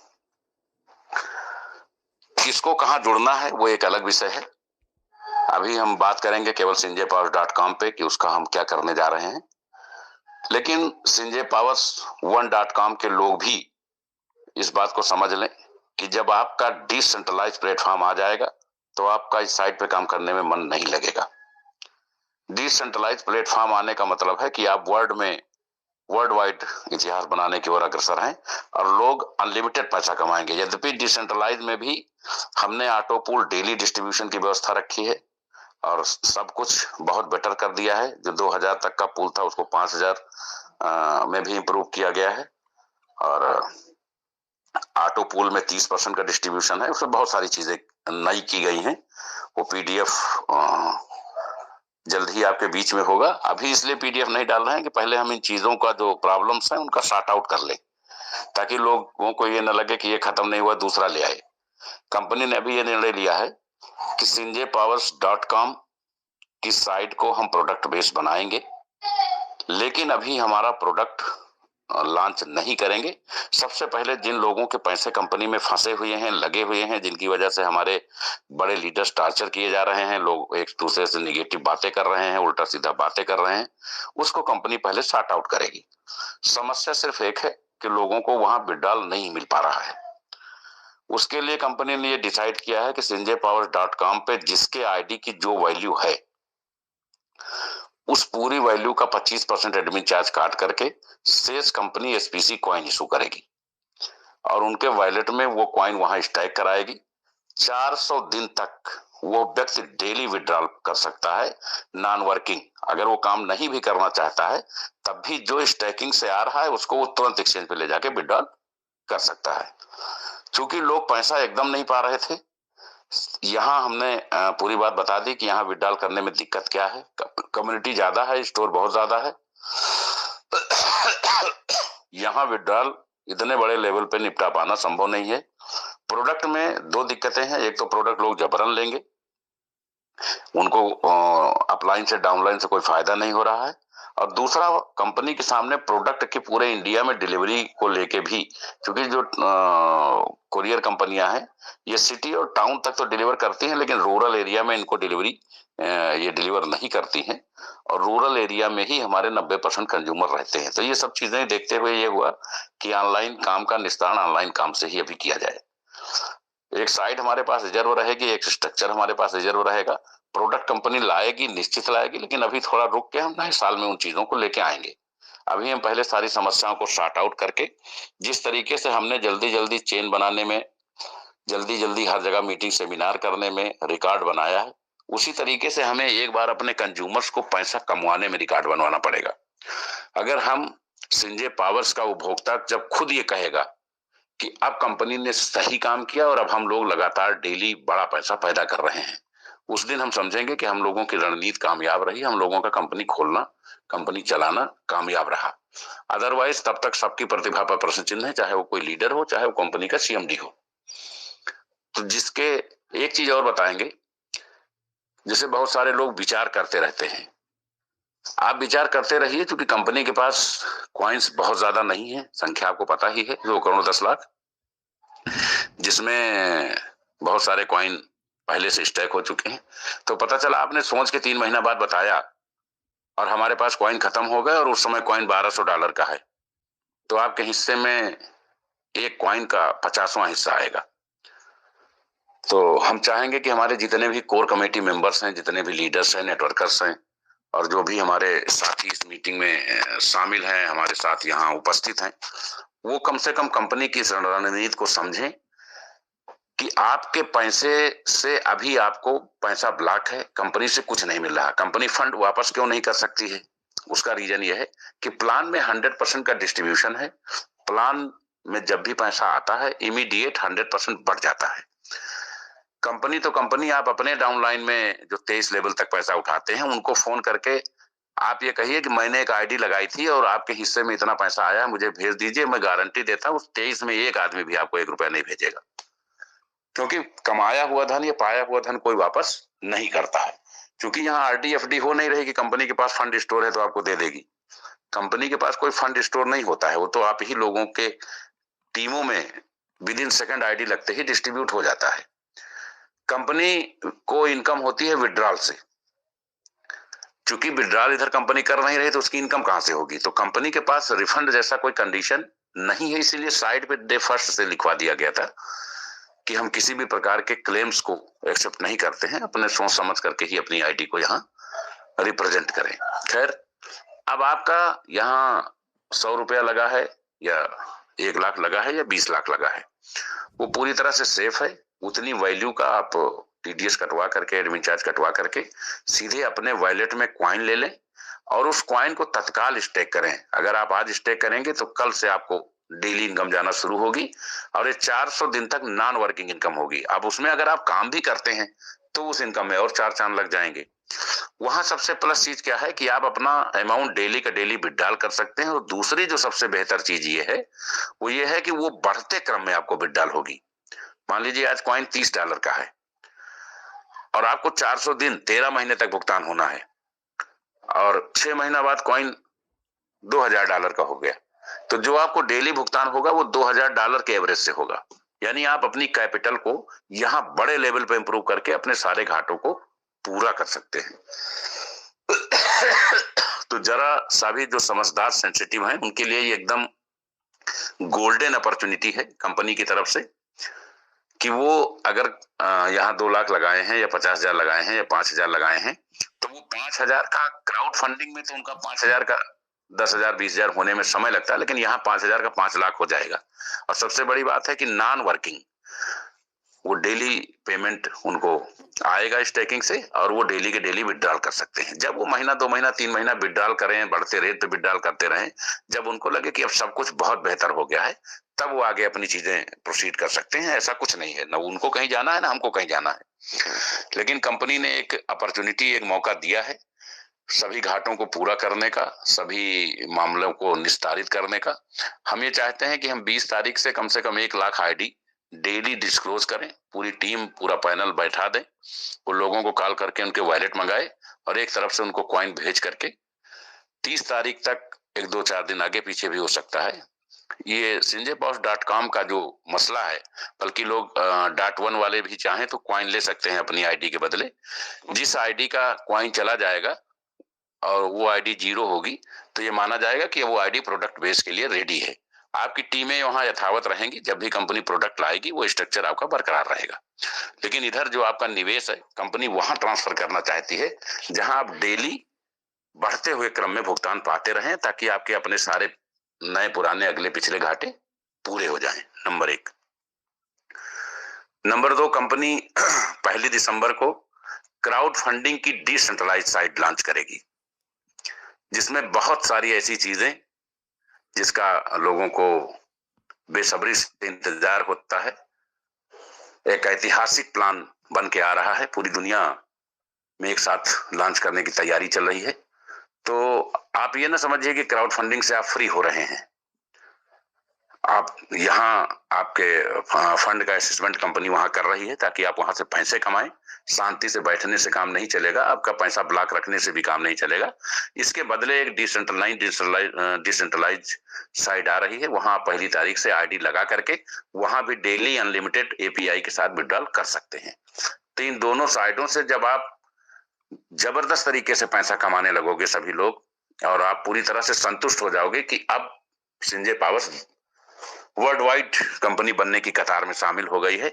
किसको कहां जुड़ना है वो एक अलग विषय है। अभी हम बात करेंगे केवल sinjaypowers.com पे कि उसका हम क्या करने जा रहे हैं। लेकिन sinjaypowers1.com के लोग भी इस बात को समझ लें कि जब आपका डिसेंट्रलाइज प्लेटफॉर्म आ जाएगा तो आपका इस साइट पे काम करने में मन नहीं लगेगा। डिसेंट्रलाइज प्लेटफॉर्म आने का मतलब है कि आप वर्ल्ड वाइड इतिहास बनाने की ओर अग्रसर हैं और लोग अनलिमिटेड पैसा कमाएंगे। यद्यपि डिसेंट्रलाइज में भी हमने ऑटो पूल डेली डिस्ट्रीब्यूशन की व्यवस्था रखी है और सब कुछ बहुत बेटर कर दिया है। जो 2000 तक का पूल था उसको 5000 में भी इंप्रूव किया गया है और ऑटो पूल में 30% का डिस्ट्रीब्यूशन है। उसमें बहुत सारी चीजें नई की गई हैं। वो PDF जल्द ही आपके बीच में होगा। अभी इसलिए PDF नहीं डाल रहे हैं कि पहले हम इन चीजों का जो प्रॉब्लम्स हैं उनका सॉर्ट आउट कर ले, ताकि लोगों को ये न लगे कि ये खत्म नहीं हुआ दूसरा ले आए। कंपनी ने अभी ये निर्णय लिया है कि sinjaypowers.com की साइट को हम प्रोडक्ट बेस बनाएंगे, लेकिन अभी हमारा प्रोडक्ट लॉन्च नहीं करेंगे। सबसे पहले जिन लोगों के पैसे कंपनी में फंसे हुए हैं, लगे हुए हैं, जिनकी वजह से हमारे बड़े लीडर्स टार्चर किए जा रहे हैं, लोग एक दूसरे से निगेटिव बातें कर रहे हैं, उल्टा सीधा बातें कर रहे हैं, उसको कंपनी पहले सॉर्ट आउट करेगी। समस्या सिर्फ एक है कि लोगों को वहां विड्रॉल नहीं मिल पा रहा है। उसके लिए कंपनी ने ये डिसाइड किया है कि sinjaypowers.com पे जिसके आईडी की जो वैल्यू है उस पूरी वैल्यू का 25% एडमिन चार्ज काट करके शेष कंपनी SPC कॉइन इशू करेगी और उनके वॉलेट में वो कॉइन वहां स्टैक कराएगी। 400 दिन तक वो व्यक्ति डेली विड्रॉल कर सकता है नॉन वर्किंग। अगर वो काम नहीं भी करना चाहता है तब भी जो स्टैकिंग से आ रहा है उसको वो तुरंत एक्सचेंज पे ले जाके विड्रॉल कर सकता है। चूंकि लोग पैसा एकदम नहीं पा रहे थे, यहाँ हमने पूरी बात बता दी कि यहाँ विड्रॉल करने में दिक्कत क्या है। कम्युनिटी ज्यादा है, स्टोर बहुत ज्यादा है। यहाँ विड्रॉल इतने बड़े लेवल पे निपटा पाना संभव नहीं है। प्रोडक्ट में दो दिक्कतें हैं। एक तो प्रोडक्ट लोग जबरन लेंगे, उनको अपलाइन से डाउनलाइन से कोई फायदा नहीं हो रहा है। और दूसरा, कंपनी के सामने प्रोडक्ट के पूरे इंडिया में डिलीवरी को लेके भी, क्योंकि जो कुरियर कंपनियां हैं ये सिटी और टाउन तक तो डिलीवर करती हैं, लेकिन रूरल एरिया में इनको डिलीवरी ये डिलीवर नहीं करती हैं और रूरल एरिया में ही हमारे 90% कंज्यूमर रहते हैं। तो ये सब चीजें देखते हुए ये हुआ कि ऑनलाइन काम का निस्तारण ऑनलाइन काम से ही अभी किया जाए। एक साइट हमारे पास रिजर्व रहेगी, एक स्ट्रक्चर हमारे पास रिजर्व रहेगा। प्रोडक्ट कंपनी लाएगी, निश्चित लाएगी, लेकिन अभी थोड़ा रुक के हम नए साल में उन चीजों को लेके आएंगे। अभी हम पहले सारी समस्याओं को सॉर्ट आउट करके, जिस तरीके से हमने जल्दी जल्दी चेन बनाने में, जल्दी जल्दी हर जगह मीटिंग सेमिनार करने में रिकॉर्ड बनाया है, उसी तरीके से हमें एक बार अपने कंज्यूमर्स को पैसा कमवाने में रिकॉर्ड बनवाना पड़ेगा। अगर हम सिंजे पावर्स का उपभोक्ता जब खुद ये कहेगा कि अब कंपनी ने सही काम किया और अब हम लोग लगातार डेली बड़ा पैसा पैदा कर रहे हैं, उस दिन हम समझेंगे कि हम लोगों की रणनीति कामयाब रही, हम लोगों का कंपनी खोलना, कंपनी चलाना कामयाब रहा। अदरवाइज तब तक सबकी प्रतिभा पर प्रश्न चिन्ह है, चाहे वो कोई लीडर हो, चाहे वो कंपनी का CMD हो। तो जिसके एक चीज और बताएंगे, जैसे बहुत सारे लोग विचार करते रहते हैं। आप विचार करते रहिए, क्योंकि कंपनी के पास कॉइन्स बहुत ज्यादा नहीं है, संख्या आपको पता ही है 2 करोड़ 10 लाख, जिसमें बहुत सारे कॉइन पहले से स्टैक हो चुके हैं। तो पता चला आपने सोच के 3 महीना बाद बताया और हमारे पास कॉइन खत्म हो गए और उस समय कॉइन $1200 का है, तो आपके हिस्से में एक कॉइन का 50वां हिस्सा आएगा। तो हम चाहेंगे कि हमारे जितने भी कोर कमेटी मेंबर्स हैं, जितने भी लीडर्स हैं, नेटवर्कर्स हैं और जो भी हमारे साथी इस मीटिंग में शामिल हैं, हमारे साथ यहाँ उपस्थित हैं, वो कम से कम कंपनी की इस रणनीति को समझें कि आपके पैसे से अभी आपको पैसा ब्लॉक है, कंपनी से कुछ नहीं मिल रहा। कंपनी फंड वापस क्यों नहीं कर सकती है? उसका रीजन यह है कि प्लान में 100% का डिस्ट्रीब्यूशन है। प्लान में जब भी पैसा आता है इमीडिएट 100% बढ़ जाता है। कंपनी तो कंपनी, आप अपने डाउनलाइन में जो 23 लेवल तक पैसा उठाते हैं उनको फोन करके आप ये कहिए कि मैंने एक आईडी लगाई थी और आपके हिस्से में इतना पैसा आया, मुझे भेज दीजिए, मैं गारंटी देता हूँ उस 23 में एक आदमी भी आपको 1 रुपया नहीं भेजेगा, क्योंकि कमाया हुआ धन या पाया हुआ धन कोई वापस नहीं करता है। क्योंकि यहाँ आरडी एफडी हो नहीं रही कि कंपनी के पास फंड स्टोर है तो आपको दे देगी। कंपनी के पास कोई फंड स्टोर नहीं होता है, वो तो आप ही लोगों के टीमों में विद इन सेकंड आईडी लगते ही डिस्ट्रीब्यूट हो जाता है। कंपनी को इनकम होती है विड्रॉल से, चूंकि विड्रॉल इधर कंपनी कर नहीं रही तो उसकी इनकम कहां से होगी? तो कंपनी के पास रिफंड जैसा कोई कंडीशन नहीं है, इसीलिए साइड पे डे फर्स्ट से लिखवा दिया गया था कि हम किसी भी प्रकार के क्लेम्स को एक्सेप्ट नहीं करते हैं, अपने सोच समझ करके ही अपनी आईडी को यहाँ रिप्रेजेंट करें। खैर, अब आपका यहाँ 100 रुपया लगा है या 1 लाख लगा है या 20 लाख लगा है, वो पूरी तरह से सेफ है। उतनी वैल्यू का आप टीडीएस कटवा करके, एडमिन चार्ज कटवा करके सीधे अपने वॉलेट में कॉइन ले लें और उस कॉइन को तत्काल स्टेक करें। अगर आप आज स्टेक करेंगे तो कल से आपको डेली इनकम जाना शुरू होगी और ये 400 दिन तक नॉन वर्किंग इनकम होगी। अब उसमें अगर आप काम भी करते हैं तो उस इनकम में और 4 चांद लग जाएंगे। वहां सबसे प्लस चीज क्या है कि आप अपना अमाउंट डेली का डेली विड्रॉल कर सकते हैं। और दूसरी जो सबसे बेहतर चीज ये है वो ये है कि वो बढ़ते क्रम में आपको विड्रॉल होगी। मान लीजिए आज कॉइन $30 का है और आपको 400 दिन 13 महीने तक भुगतान होना है और 6 महीना बाद कॉइन $2000 का हो गया, तो जो आपको डेली भुगतान होगा वो $2000 के एवरेज से होगा। यानी आप अपनी कैपिटल को यहां बड़े लेवल पे इंप्रूव करके अपने सारे घाटों को पूरा कर सकते हैं। तो जरा सभी जो समझदार सेंसिटिव हैं उनके लिए ये एकदम गोल्डन अपॉर्चुनिटी है कंपनी की तरफ से कि वो अगर यहाँ 2 लाख लगाए हैं या 50,000 लगाए हैं या 5,000 लगाए हैं तो वो 5,000 का क्राउड फंडिंग में तो उनका 5,000 का 10,000 20,000 होने में समय लगता है, लेकिन यहाँ 5,000 का 5 लाख हो जाएगा। और सबसे बड़ी बात है कि नॉन वर्किंग वो डेली पेमेंट उनको आएगा स्टेकिंग से और वो डेली के डेली विड्रॉल कर सकते हैं। जब वो महीना 2 महीना 3 महीना विड्रॉल करें, बढ़ते रेट पे विड्रॉल करते रहें, जब उनको लगे कि अब सब कुछ बहुत बेहतर हो गया है तब वो आगे अपनी चीजें प्रोसीड कर सकते हैं। ऐसा कुछ नहीं है, ना उनको कहीं जाना है ना हमको कहीं जाना है, लेकिन कंपनी ने एक अपॉर्चुनिटी, एक मौका दिया है सभी घाटों को पूरा करने का, सभी मामलों को निस्तारित करने का। हम ये चाहते हैं कि हम 20 तारीख से कम 1 लाख आईडी डेली डिस्क्लोज करें, पूरी टीम पूरा पैनल बैठा दें, वो लोगों को कॉल करके उनके वॉलेट मंगाए और एक तरफ से उनको कॉइन भेज करके 30 तारीख तक 1-2-4 दिन आगे पीछे भी हो सकता है। ये sinjaypawas.com का जो मसला है, बल्कि लोग .1 वाले भी चाहें तो कॉइन ले सकते हैं अपनी आईडी के बदले। जिस आईडी का कॉइन चला जाएगा और वो आईडी 0 होगी तो ये माना जाएगा कि वो आईडी प्रोडक्ट बेस के लिए रेडी है। आपकी टीमें वहां यथावत रहेंगी, जब भी कंपनी प्रोडक्ट लाएगी वो स्ट्रक्चर आपका बरकरार रहेगा। लेकिन इधर जो आपका निवेश है कंपनी वहां ट्रांसफर करना चाहती है जहां आप डेली बढ़ते हुए क्रम में भुगतान पाते रहें, ताकि आपके अपने सारे नए पुराने अगले पिछले घाटे पूरे हो जाएं। नंबर 1। नंबर 2, कंपनी 1 दिसंबर को क्राउड फंडिंग की डिसेंट्रलाइज्ड साइट लॉन्च करेगी, जिसमें बहुत सारी ऐसी चीजें जिसका लोगों को बेसब्री से इंतजार होता है। एक ऐतिहासिक प्लान बन के आ रहा है, पूरी दुनिया में एक साथ लॉन्च करने की तैयारी चल रही है। तो आप ये ना समझिए कि क्राउड फंडिंग से आप फ्री हो रहे हैं। आप यहाँ आपके फंड का असेसमेंट कंपनी वहां कर रही है ताकि आप वहां से पैसे कमाएं। शांति से बैठने से काम नहीं चलेगा, आपका पैसा ब्लॉक रखने से भी काम नहीं चलेगा। इसके बदले एक डिसेंट्रलाइज साइट आ रही है, वहां आप 1 तारीख से आईडी लगा करके वहां भी डेली अनलिमिटेड एपीआई के साथ विड्रॉल कर सकते हैं। तो इन दोनों साइटों से जब आप जबरदस्त तरीके से पैसा कमाने लगोगे सभी लोग, और आप पूरी तरह से संतुष्ट हो जाओगे कि अब Sanjay powers world wide company बनने की कतार में शामिल हो गई है।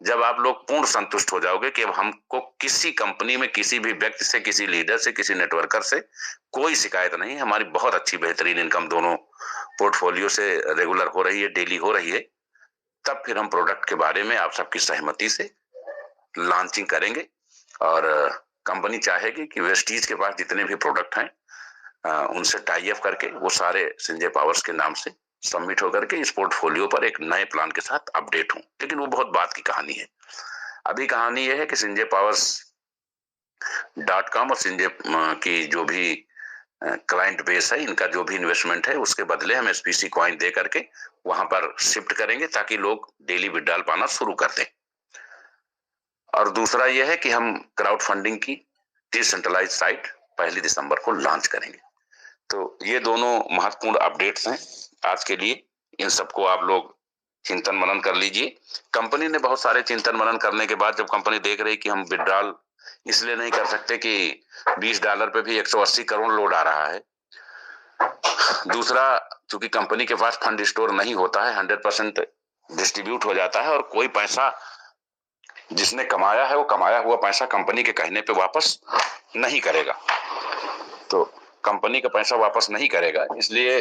जब आप लोग पूर्ण संतुष्ट हो जाओगे कि अब हमको किसी कंपनी में किसी भी व्यक्ति से, किसी लीडर से, किसी नेटवर्कर से कोई शिकायत नहीं, हमारी बहुत अच्छी बेहतरीन इनकम दोनों पोर्टफोलियो से रेगुलर हो रही है, डेली हो रही है, तब फिर हम प्रोडक्ट के बारे में आप सबकी सहमति से लॉन्चिंग करेंगे। और कंपनी चाहेगी कि वेस्टीज के पास जितने भी प्रोडक्ट हैं उनसे टाई अप करके वो सारे संजय पावर्स के नाम से सबमिट होकर के इस पोर्टफोलियो पर एक नए प्लान के साथ अपडेट हों। लेकिन वो बहुत बात की कहानी है। अभी कहानी यह है कि संजय पावर्स .com और संजय की जो भी क्लाइंट बेस है, इनका जो भी इन्वेस्टमेंट है उसके बदले हम एसपीसी कॉइन दे करके वहां पर शिफ्ट करेंगे ताकि लोग डेली विड्रॉल पाना शुरू कर दें। और दूसरा यह है कि हम क्राउड फंडिंग की डिसेंट्रलाइज साइट 1 दिसंबर को लॉन्च करेंगे। तो ये दोनों महत्वपूर्ण अपडेट्स हैं आज के लिए। इन सबको आप लोग चिंतन मनन कर लीजिए। कंपनी ने बहुत सारे चिंतन मनन करने के बाद जब कंपनी देख रही कि हम विड्रॉल इसलिए नहीं कर सकते कि $20 पे भी 180 करोड़ लोड आ रहा है, दूसरा चूंकि कंपनी के पास फंड स्टोर नहीं होता है, 100% डिस्ट्रीब्यूट हो जाता है और कोई पैसा जिसने कमाया है वो कमाया हुआ पैसा कंपनी के कहने पे वापस नहीं करेगा। तो कंपनी का पैसा वापस नहीं करेगा, इसलिए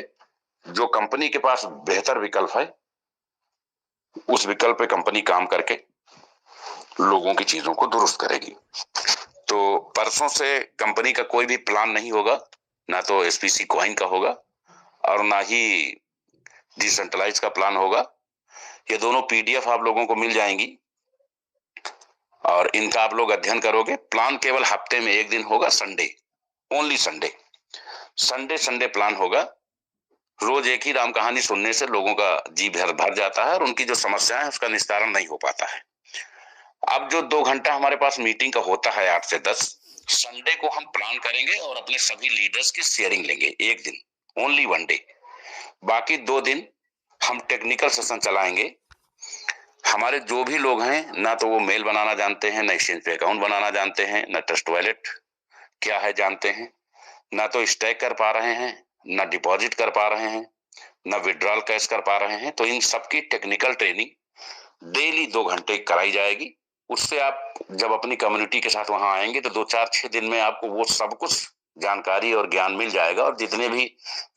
जो कंपनी के पास बेहतर विकल्प है उस विकल्प पे कंपनी काम करके लोगों की चीजों को दुरुस्त करेगी। तो परसों से कंपनी का कोई भी प्लान नहीं होगा, ना तो एसपीसी कॉइन का होगा और ना ही डिसेंट्रलाइज का प्लान होगा। ये दोनों पीडीएफ आप लोगों को मिल जाएंगी और इनका आप लोग अध्ययन करोगे। प्लान केवल हफ्ते में एक दिन होगा, Sunday, only Sunday. Sunday plan होगा। रोज एक ही राम कहानी सुनने से लोगों का जी भर जाता है और उनकी जो समस्याएं है उसका निस्तारण नहीं हो पाता है। अब जो 2 घंटा हमारे पास मीटिंग का होता है 8 से 10, संडे को हम प्लान करेंगे और अपने सभी लीडर्स की शेयरिंग लेंगे। एक दिन, ओनली 1 डे। बाकी 2 दिन हम टेक्निकल सेशन चलाएंगे। हमारे जो भी लोग हैं, ना तो वो मेल बनाना जानते हैं, ना एक्सचेंज पे अकाउंट बनाना जानते हैं, ना ट्रस्ट वॉलेट क्या है जानते हैं, ना तो स्टैक कर पा रहे हैं, ना डिपॉजिट कर पा रहे हैं, ना विड्रॉल कैश कर पा रहे हैं, तो इन सबकी टेक्निकल ट्रेनिंग डेली 2 घंटे कराई जाएगी। उससे आप जब अपनी कम्युनिटी के साथ वहां आएंगे तो 2-4-6 दिन में आपको वो सब कुछ जानकारी और ज्ञान मिल जाएगा और जितने भी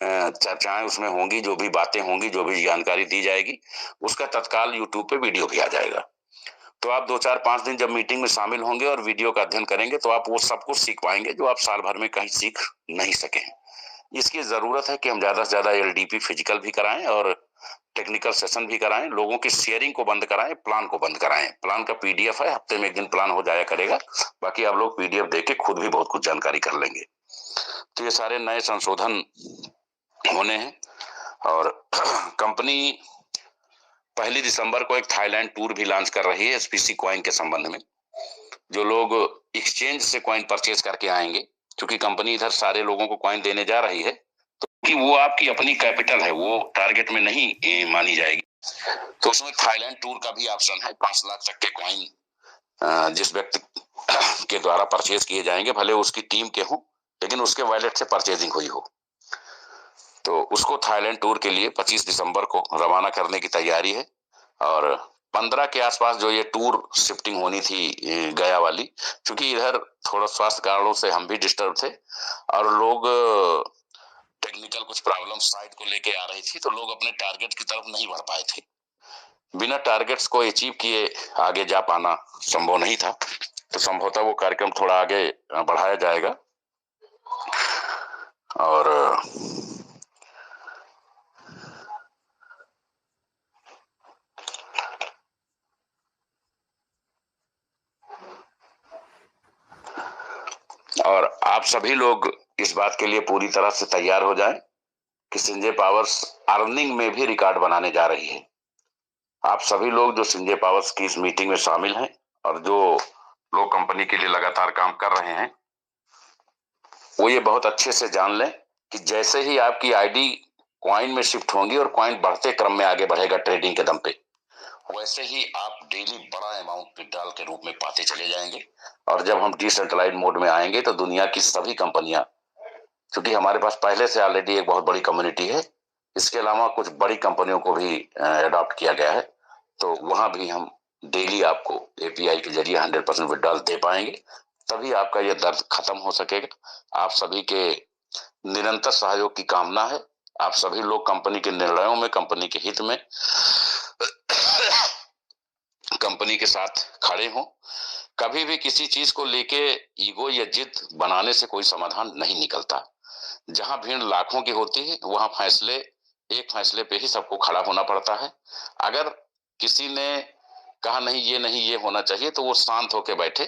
चर्चाएं उसमें होंगी, जो भी बातें होंगी, जो भी जानकारी दी जाएगी, उसका तत्काल यूट्यूब पे वीडियो भी आ जाएगा। तो आप 2-4-5 दिन जब मीटिंग में शामिल होंगे और वीडियो का अध्ययन करेंगे तो आप वो सब कुछ सीख पाएंगे जो आप साल भर में कहीं सीख नहीं सके। इसकी जरूरत है कि हम ज्यादा से ज्यादा एलडीपी फिजिकल भी कराएं और टेक्निकल सेशन भी कराएं, लोगों की शेयरिंग को बंद कराएं, प्लान को बंद कराएं। प्लान का पीडीएफ है, हफ्ते में एक दिन प्लान हो जाया करेगा, बाकी आप लोग पीडीएफ देख के खुद भी बहुत कुछ जानकारी कर लेंगे। तो ये सारे नए संशोधन होने हैं और कंपनी 1 दिसंबर को एक थाईलैंड टूर भी लॉन्च कर रही है एसपीसी कॉइन के संबंध में। जो लोग एक्सचेंज से कॉइन परचेज करके आएंगे, क्योंकि कंपनी इधर सारे लोगों को कॉइन देने जा रही है, तो कि वो आपकी अपनी कैपिटल है, वो टारगेट में नहीं मानी जाएगी। तो उसमें थाईलैंड टूर का भी ऑप्शन है। 5 लाख तक के कॉइन जिस व्यक्ति के द्वारा परचेज किए जाएंगे, भले उसकी टीम के हों, लेकिन उसके वॉलेट से परचेजिंग हुई हो, तो उसको थाईलैंड टूर के लिए 25 दिसंबर को रवाना करने की तैयारी है। और 15 के आसपास जो ये टूर शिफ्टिंग होनी थी गया वाली, क्योंकि इधर थोड़ा स्वास्थ्य कारणों से हम भी डिस्टर्ब थे और लोग टेक्निकल कुछ प्रॉब्लम साइट को लेके आ रही थी, तो लोग अपने टारगेट की तरफ नहीं बढ़ पाए थे। बिना टारगेट्स को अचीव किए आगे जा पाना संभव नहीं था, तो संभवतः वो कार्यक्रम थोड़ा आगे बढ़ाया जाएगा। और आप सभी लोग इस बात के लिए पूरी तरह से तैयार हो जाएं कि संजय पावर्स अर्निंग में भी रिकॉर्ड बनाने जा रही है। आप सभी लोग जो संजय पावर्स की इस मीटिंग में शामिल हैं और जो लोग कंपनी के लिए लगातार काम कर रहे हैं, वो ये बहुत अच्छे से जान लें कि जैसे ही आपकी आईडी कॉइन में शिफ्ट होंगी और कॉइन बढ़ते क्रम में आगे बढ़ेगा ट्रेडिंग के दम पे, वैसे ही आप डेली बड़ा अमाउंट विड्रॉल के रूप में पाते चले जाएंगे। और जब हम डिसेंट्रलाइज मोड में आएंगे तो दुनिया की सभी कंपनियां, क्योंकि हमारे पास पहले से ऑलरेडी एक बहुत बड़ी कम्युनिटी है, इसके अलावा कुछ बड़ी कंपनियों को भी अडॉप्ट किया गया है, तो वहां भी हम डेली आपको एपीआई के जरिए 100% विड्रॉल दे पाएंगे। तभी आपका ये दर्द खत्म हो सकेगा। आप सभी के निरंतर सहयोग की कामना है। आप सभी लोग कंपनी के निर्णयों में, कंपनी के हित में कंपनी के साथ खड़े हों। कभी भी किसी चीज को लेके ईगो या जिद बनाने से कोई समाधान नहीं निकलता। जहां भीड़ लाखों की होती है वहां एक फैसले पे ही सबको खड़ा होना पड़ता है। अगर किसी ने कहा नहीं ये होना चाहिए, तो वो शांत होके बैठे,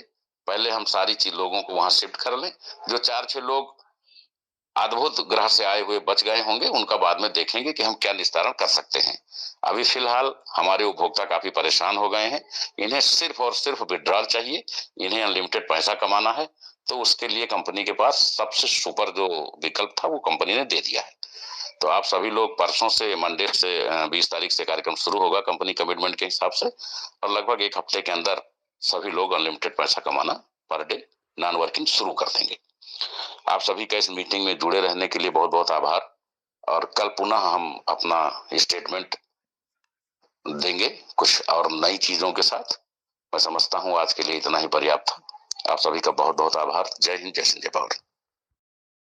पहले हम सारी चीज लोगों को वहां शिफ्ट कर लें। जो 4-6 लोग अद्भुत ग्रह से आए हुए बच गए होंगे, उनका बाद में देखेंगे कि हम क्या निस्तारण कर सकते हैं। अभी फिलहाल हमारे उपभोक्ता काफी परेशान हो गए हैं। इन्हें सिर्फ और सिर्फ विड्रॉल चाहिए, इन्हें अनलिमिटेड पैसा कमाना है। तो उसके लिए कंपनी के पास सबसे सुपर जो विकल्प था वो कंपनी ने दे दिया है। तो आप सभी लोग परसों से, मंडे से 20 तारीख से कार्यक्रम शुरू होगा कंपनी कमिटमेंट के हिसाब से, और लगभग 1 हफ्ते के अंदर सभी लोग अनलिमिटेड पैसा कमाना पर डे नॉन वर्किंग शुरू कर देंगे। आप सभी का इस मीटिंग में जुड़े रहने के लिए बहुत बहुत आभार। और कल पुनः हम अपना स्टेटमेंट देंगे कुछ और नई चीजों के साथ। मैं समझता हूं आज के लिए इतना ही पर्याप्त था। आप सभी का बहुत बहुत आभार। जय हिंद, जय सिंह, जय भारत।